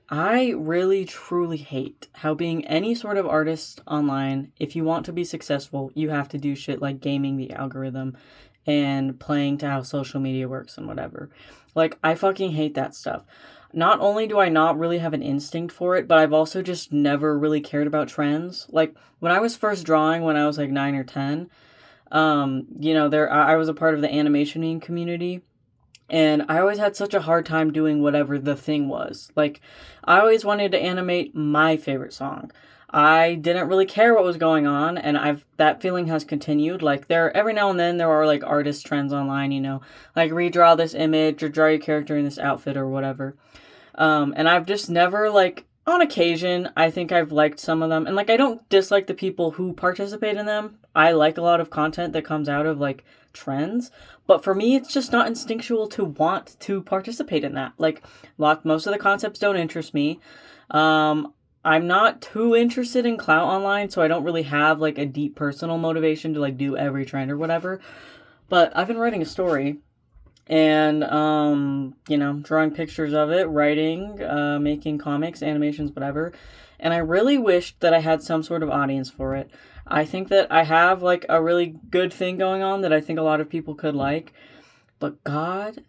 I really truly hate how being any sort of artist online, if you want to be successful, you have to do shit like gaming the algorithm and playing to how social media works and whatever. Like, I fucking hate that stuff. Not only do I not really have an instinct for it, but I've also just never really cared about trends. Like, when I was first drawing when I was like 9 or 10, I was a part of the animation community, and I always had such a hard time doing whatever the thing was. Like, I always wanted to animate my favorite song. I didn't really care what was going on, and I've that feeling has continued. Like, there every now and then there are like artist trends online, like redraw this image or draw your character in this outfit or whatever. And I've just never, like, on occasion, I think I've liked some of them. And, like, I don't dislike the people who participate in them. I like a lot of content that comes out of, like, trends. But for me, it's just not instinctual to want to participate in that. Like, most of the concepts don't interest me. I'm not too interested in clout online, so I don't really have, like, a deep personal motivation to, like, do every trend or whatever. But I've been writing a story and drawing pictures of it, writing, making comics, animations, whatever. And I really wished that I had some sort of audience for it. I think that I have like a really good thing going on that I think a lot of people could like, but God,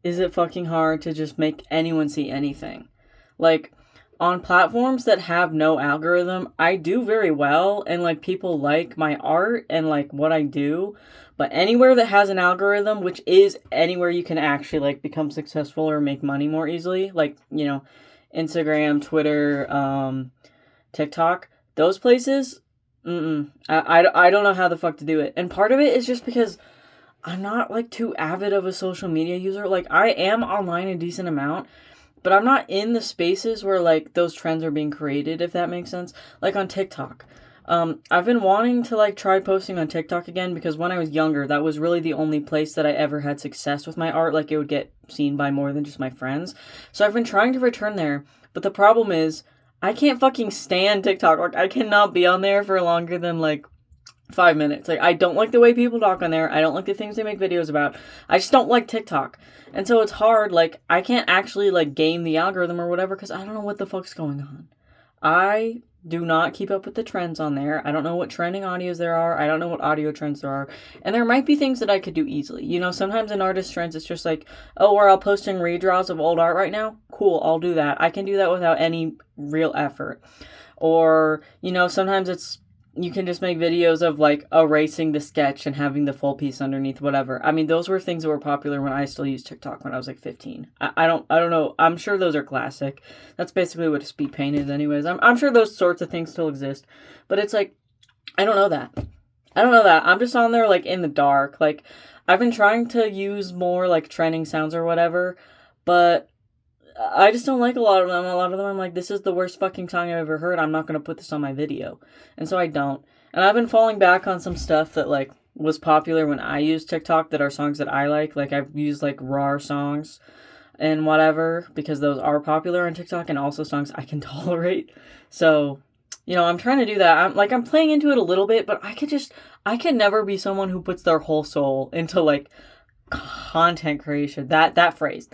is it fucking hard to just make anyone see anything. Like, on platforms that have no algorithm, I do very well, and like people like my art and like what I do. But anywhere that has an algorithm, which is anywhere you can actually like become successful or make money more easily, like, Instagram, Twitter, TikTok, those places, I don't know how the fuck to do it. And part of it is just because I'm not like too avid of a social media user. Like, I am online a decent amount, but I'm not in the spaces where like those trends are being created, if that makes sense. Like on TikTok. I've been wanting to like try posting on TikTok again because when I was younger, that was really the only place that I ever had success with my art. Like, it would get seen by more than just my friends. So I've been trying to return there, but the problem is I can't fucking stand TikTok. Like, I cannot be on there for longer than like 5 minutes. Like, I don't like the way people talk on there. I don't like the things they make videos about. I just don't like TikTok. And so it's hard. Like, I can't actually like game the algorithm or whatever because I don't know what the fuck's going on. I do not keep up with the trends on there. I don't know what trending audios there are. I don't know what audio trends there are. And there might be things that I could do easily. Sometimes in artist trends, it's just like, oh, we're all posting redraws of old art right now. Cool, I'll do that. I can do that without any real effort. Or, sometimes it's you can just make videos of like erasing the sketch and having the full piece underneath, whatever. I mean, those were things that were popular when I still used TikTok when I was like 15. I don't know. I'm sure those are classic. That's basically what a speed paint is anyways. I'm sure those sorts of things still exist, but it's like, I don't know that. I don't know that. I'm just on there like in the dark. Like, I've been trying to use more like trending sounds or whatever, but I just don't like a lot of them. A lot of them I'm like, this is the worst fucking song I've ever heard. I'm not going to put this on my video. And so I don't. And I've been falling back on some stuff that like was popular when I used TikTok that are songs that I like. Like, I've used like raw songs and whatever because those are popular on TikTok and also songs I can tolerate. So, I'm trying to do that. I'm playing into it a little bit, but I can never be someone who puts their whole soul into like content creation. That phrase.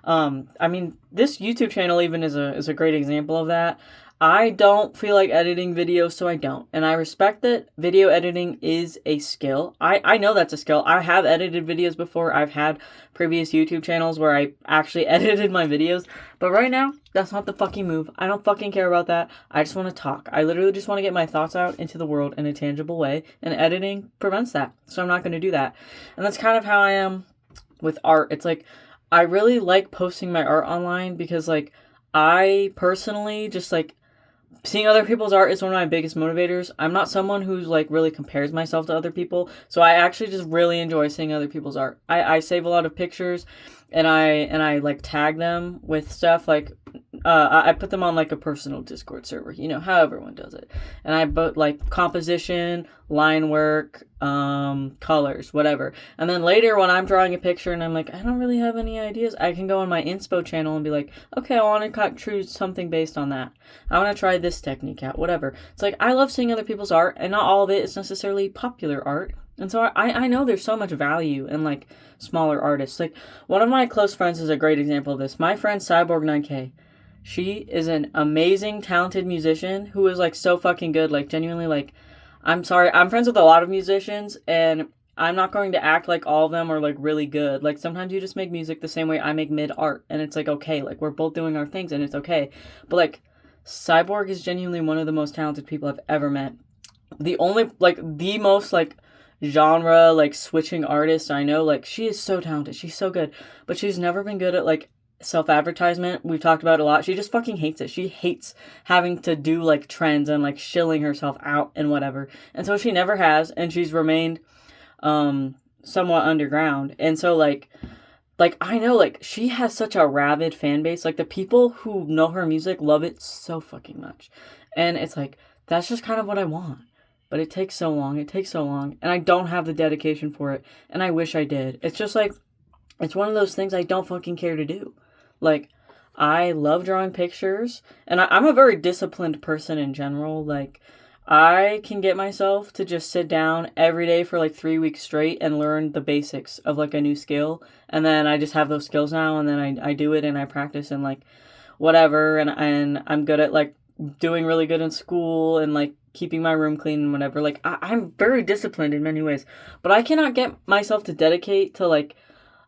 I mean, this YouTube channel even is a great example of that. I don't feel like editing videos, so I don't. And I respect that video editing is a skill. I know that's a skill. I have edited videos before. I've had previous YouTube channels where I actually edited my videos. But right now, that's not the fucking move. I don't fucking care about that. I just want to talk. I literally just want to get my thoughts out into the world in a tangible way. And editing prevents that. So I'm not going to do that. And that's kind of how I am with art. It's like, I really like posting my art online because, like, I personally just, like, seeing other people's art is one of my biggest motivators. I'm not someone who's, like, really compares myself to other people, so I actually just really enjoy seeing other people's art. I save a lot of pictures, and I like, tag them with stuff, like, I put them on like a personal Discord server, how everyone does it. And I put like composition, line work, colors, whatever. And then later when I'm drawing a picture and I'm like, I don't really have any ideas, I can go on my inspo channel and be like, okay, I want to choose something based on that. I want to try this technique out, whatever. It's like, I love seeing other people's art, and not all of it is necessarily popular art. And so I know there's so much value in like smaller artists. Like, one of my close friends is a great example of this. My friend Cyborg 9K. She is an amazing, talented musician who is like so fucking good. Like, genuinely, like, I'm sorry, I'm friends with a lot of musicians, and I'm not going to act like all of them are like really good. Like, sometimes you just make music the same way I make mid art, and it's like okay, like we're both doing our things, and it's okay. But like, Cyborg is genuinely one of the most talented people I've ever met. The most like genre like switching artist I know. Like, she is so talented, she's so good, but she's never been good at like self-advertisement. We've talked about it a lot. She just fucking hates it. She hates having to do like trends and like shilling herself out and whatever, and so she never has, and she's remained somewhat underground. And so like I know like she has such a rabid fan base. Like, the people who know her music love it so fucking much, and it's like that's just kind of what I want. But it takes so long. It takes so long, and I don't have the dedication for it, and I wish I did. It's just like it's one of those things I don't fucking care to do. Like, I love drawing pictures, and I'm a very disciplined person in general. Like, I can get myself to just sit down every day for like 3 weeks straight and learn the basics of like a new skill, and then I just have those skills now, and then I do it and I practice and like whatever, and I'm good at like doing really good in school and like keeping my room clean and whatever. Like, I'm very disciplined in many ways, but I cannot get myself to dedicate to like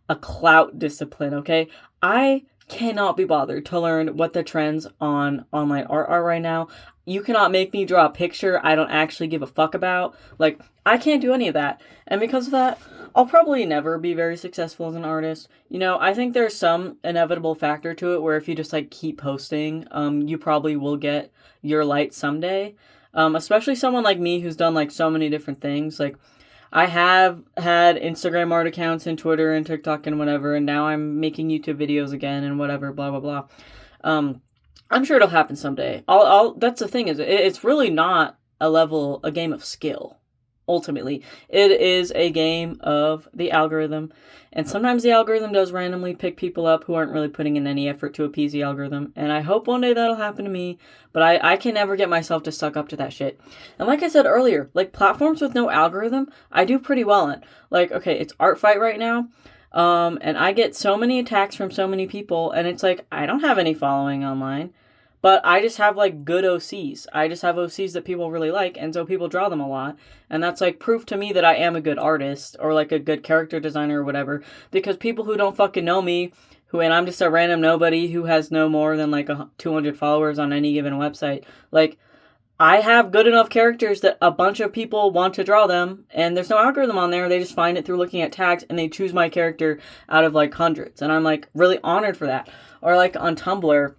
a clout discipline, okay? I cannot be bothered to learn what the trends on online art are right now. You cannot make me draw a picture I don't actually give a fuck about. Like, I can't do any of that. And because of that, I'll probably never be very successful as an artist. You know, I think there's some inevitable factor to it where if you just like keep posting, you probably will get your light someday. Especially someone like me who's done like so many different things. Like, I have had Instagram art accounts and Twitter and TikTok and whatever, and now I'm making YouTube videos again and whatever, blah blah blah. I'm sure it'll happen someday. That's the thing, is it's really not a game of skill. Ultimately, it is a game of the algorithm, and sometimes the algorithm does randomly pick people up who aren't really putting in any effort to appease the algorithm, and I hope one day that'll happen to me, but I can never get myself to suck up to that shit. And like I said earlier, like, platforms with no algorithm, I do pretty well in. Like, okay, it's Artfight right now, and I get so many attacks from so many people, and it's like, I don't have any following online. But I just have like good OCs. I just have OCs that people really like, and so people draw them a lot. And that's like proof to me that I am a good artist or like a good character designer or whatever. Because people who don't fucking know me, and I'm just a random nobody who has no more than like 200 followers on any given website, like, I have good enough characters that a bunch of people want to draw them, and there's no algorithm on there. They just find it through looking at tags, and they choose my character out of like hundreds. And I'm like really honored for that. Or like on Tumblr.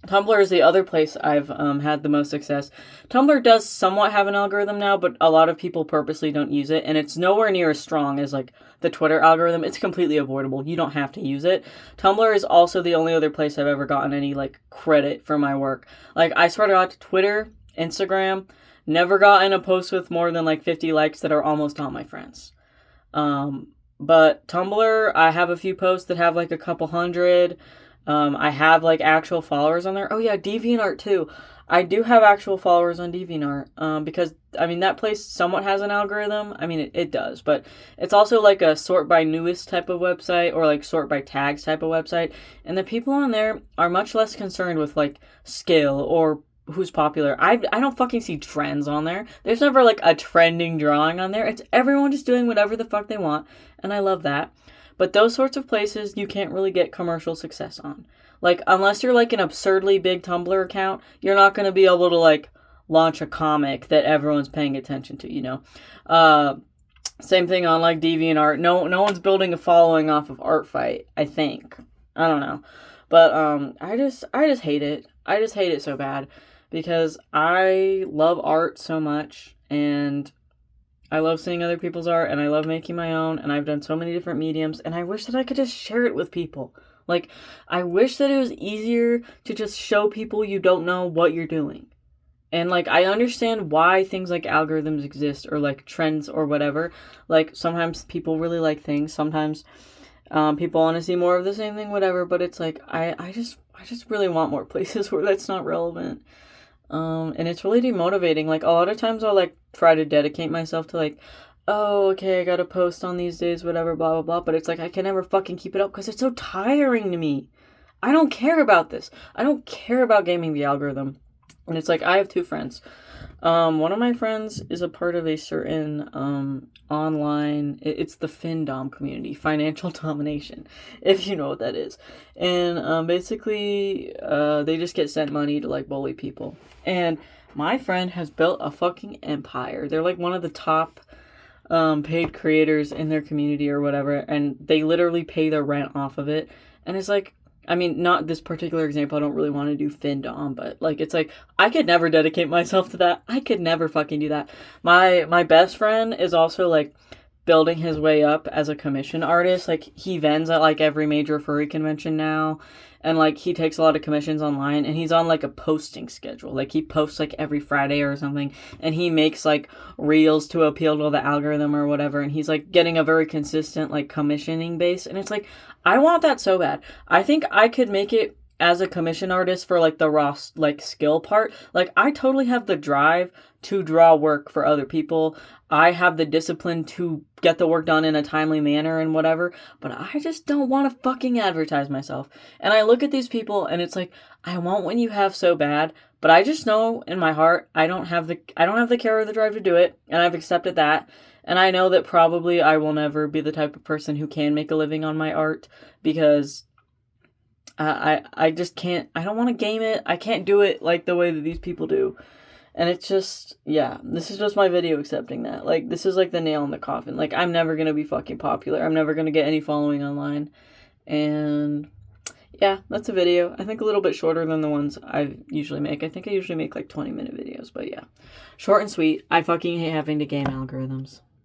Tumblr is the other place I've had the most success. Tumblr does somewhat have an algorithm now, but a lot of people purposely don't use it, and it's nowhere near as strong as like the Twitter algorithm. It's completely avoidable. You don't have to use it. Tumblr is also the only other place I've ever gotten any like credit for my work. Like, I swear to God, Twitter, Instagram, never gotten a post with more than like 50 likes that are almost all my friends. But Tumblr, I have a few posts that have like a couple hundred. I have like actual followers on there. Oh yeah, DeviantArt too. I do have actual followers on DeviantArt. Because I mean that place somewhat has an algorithm. I mean it does, but it's also like a sort by newest type of website or like sort by tags type of website. And the people on there are much less concerned with like skill or who's popular. I don't fucking see trends on there. There's never like a trending drawing on there. It's everyone just doing whatever the fuck they want, and I love that. But those sorts of places you can't really get commercial success on. Like, unless you're like an absurdly big Tumblr account, you're not going to be able to like launch a comic that everyone's paying attention to, you know? Same thing on like DeviantArt. No one's building a following off of Artfight, I think. I don't know. But I just hate it. I just hate it so bad because I love art so much, and I love seeing other people's art, and I love making my own, and I've done so many different mediums, and I wish that I could just share it with people. Like, I wish that it was easier to just show people you don't know what you're doing. And, like, I understand why things like algorithms exist, or, like, trends or whatever. Like, sometimes people really like things, sometimes people want to see more of the same thing, whatever, but it's like, I just really want more places where that's not relevant. And it's really demotivating. Like, a lot of times I'll, like, try to dedicate myself to, like, oh, okay, I gotta post on these days, whatever, blah, blah, blah. But it's like, I can never fucking keep it up because it's so tiring to me. I don't care about this. I don't care about gaming the algorithm. And it's like, I have two friends. One of my friends is a part of a certain online, it's the FinDom community, financial domination, if you know what that is. And basically, they just get sent money to like bully people. And my friend has built a fucking empire. They're like one of the top paid creators in their community or whatever, and they literally pay their rent off of it. And it's like, I mean, not this particular example. I don't really want to do FinDom, but like, it's like I could never dedicate myself to that. I could never fucking do that. My best friend is also like building his way up as a commission artist. Like he vends at like every major furry convention now, and like he takes a lot of commissions online, and he's on like a posting schedule. Like he posts like every Friday or something, and he makes like reels to appeal to the algorithm or whatever, and he's like getting a very consistent like commissioning base. And it's like, I want that so bad. I think I could make it as a commission artist for like the raw like skill part. Like I totally have the drive to draw work for other people. I have the discipline to get the work done in a timely manner and whatever, but I just don't want to fucking advertise myself. And I look at these people and it's like, I want what you have so bad, but I just know in my heart I don't have the care or the drive to do it, and I've accepted that. And I know that probably I will never be the type of person who can make a living on my art, because I just can't. I don't want to game it. I can't do it like the way that these people do. And it's just, yeah, this is just my video accepting that. Like, this is like the nail in the coffin. Like, I'm never going to be fucking popular. I'm never going to get any following online. And yeah, that's a video. I think a little bit shorter than the ones I usually make. I think I usually make like 20-minute videos, but yeah. Short and sweet. I fucking hate having to game algorithms.